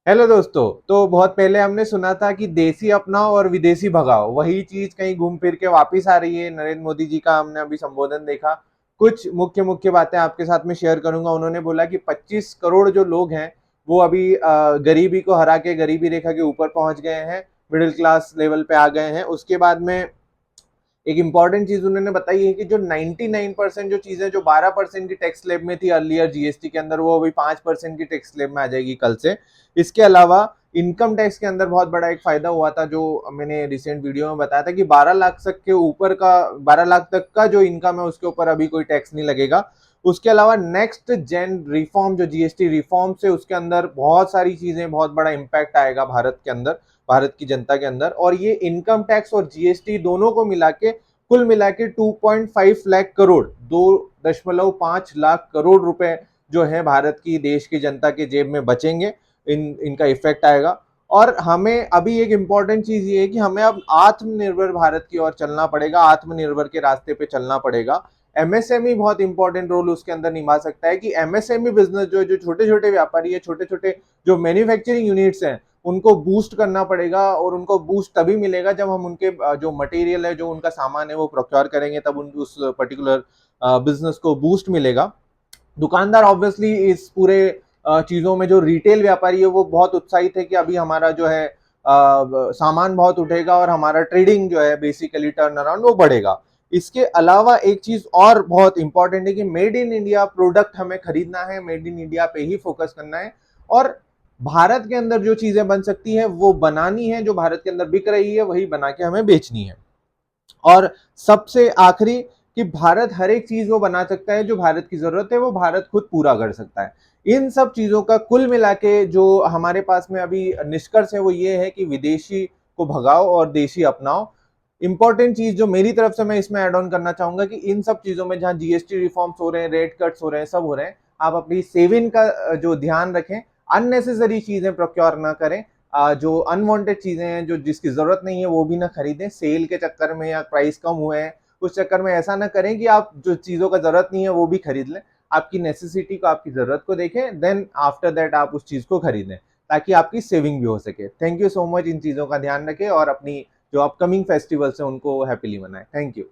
Hello दोस्तों। तो बहुत पहले हमने सुना था कि देसी अपनाओ और विदेशी भगाओ, वही चीज कहीं घूम फिर के वापस आ रही है। नरेंद्र मोदी जी का हमने अभी संबोधन देखा। कुछ मुख्य मुख्य बातें आपके साथ में शेयर करूंगा। उन्होंने बोला कि 25 करोड़ जो लोग हैं वो अभी गरीबी को हरा के गरीबी रेखा के ऊपर पहुंच गए हैं, मिडिल क्लास लेवल पे आ गए हैं। उसके बाद में एक इंपॉर्टेंट चीज उन्होंने बताई है कि जो 99% जो चीजें जो 12% की टैक्स स्लैब में थी अर्लियर जीएसटी के अंदर, वो अभी 5% की टैक्स स्लैब में आ जाएगी कल से। इसके अलावा इनकम टैक्स के अंदर बहुत बड़ा एक फायदा हुआ था, जो मैंने रिसेंट वीडियो में बताया था कि 12 लाख तक के ऊपर का 12 लाख तक का जो इनकम है उसके ऊपर अभी कोई टैक्स नहीं लगेगा। उसके अलावा नेक्स्ट जेन रिफॉर्म जो जीएसटी रिफॉर्म से उसके अंदर बहुत सारी चीजें, बहुत बड़ा इंपैक्ट आएगा भारत के अंदर, भारत की जनता के अंदर। और ये इनकम टैक्स और जीएसटी दोनों को मिला के कुल मिला के 2.5 लाख करोड़, 2.5 लाख करोड़ रुपए जो है भारत की देश की जनता के जेब में बचेंगे। इनका इफेक्ट आएगा। और हमें अभी एक इंपॉर्टेंट चीज ये है कि हमें अब आत्मनिर्भर भारत की ओर चलना पड़ेगा, आत्मनिर्भर के रास्ते पे चलना पड़ेगा। एमएसएमई बहुत इंपॉर्टेंट रोल उसके अंदर निभा सकता है कि एमएसएमई बिजनेस जो है, जो छोटे छोटे व्यापारी है, छोटे छोटे जो मैन्युफैक्चरिंग यूनिट्स हैं, उनको बूस्ट करना पड़ेगा। और उनको बूस्ट तभी मिलेगा जब हम उनके जो मटेरियल है, जो उनका सामान है, वो प्रोक्योर करेंगे, तब उस पर्टिकुलर बिजनेस को बूस्ट मिलेगा। दुकानदार ऑब्वियसली इस पूरे चीजों में, जो रिटेल व्यापारी है वो बहुत उत्साहित है कि अभी हमारा जो है सामान बहुत उठेगा और हमारा ट्रेडिंग जो है बेसिकली टर्न अराउंड वो बढ़ेगा। इसके अलावा एक चीज और बहुत इंपॉर्टेंट है कि मेड इन इंडिया प्रोडक्ट हमें खरीदना है, मेड इन इंडिया पे ही फोकस करना है। और भारत के अंदर जो चीजें बन सकती हैं वो बनानी है, जो भारत के अंदर बिक रही है वही बना के हमें बेचनी है। और सबसे आखिरी, कि भारत हर एक चीज वो बना सकता है जो भारत की जरूरत है, वो भारत खुद पूरा कर सकता है। इन सब चीजों का कुल मिला के जो हमारे पास में अभी निष्कर्ष है वो ये है कि विदेशी को भगाओ और देशी अपनाओ। इंपॉर्टेंट चीज जो मेरी तरफ से मैं इसमें ऐड ऑन करना चाहूंगा कि इन सब चीजों में जहां जीएसटी रिफॉर्म्स हो रहे हैं, रेट कट्स हो रहे हैं, सब हो रहे हैं, आप अपनी सेविंग का जो ध्यान रखें। अननेसेसरी चीजें प्रोक्योर ना करें। जो अनवांटेड चीजें हैं, जो जिसकी जरूरत नहीं है, वो भी ना खरीदें सेल के चक्कर में या प्राइस कम हुए हैं उस चक्कर में। ऐसा ना करें कि आप जो चीजों का जरूरत नहीं है वो भी खरीद लें। आपकी नेसेसिटी को, आपकी जरूरत को देखें, देन आफ्टर दैट आप उस चीज को खरीदें, ताकि आपकी सेविंग भी हो सके। Thank you so much. इन चीजों का ध्यान रखें और अपनी जो अपकमिंग फेस्टिवल्स हैं उनको हैप्पीली मनाएं। Thank you.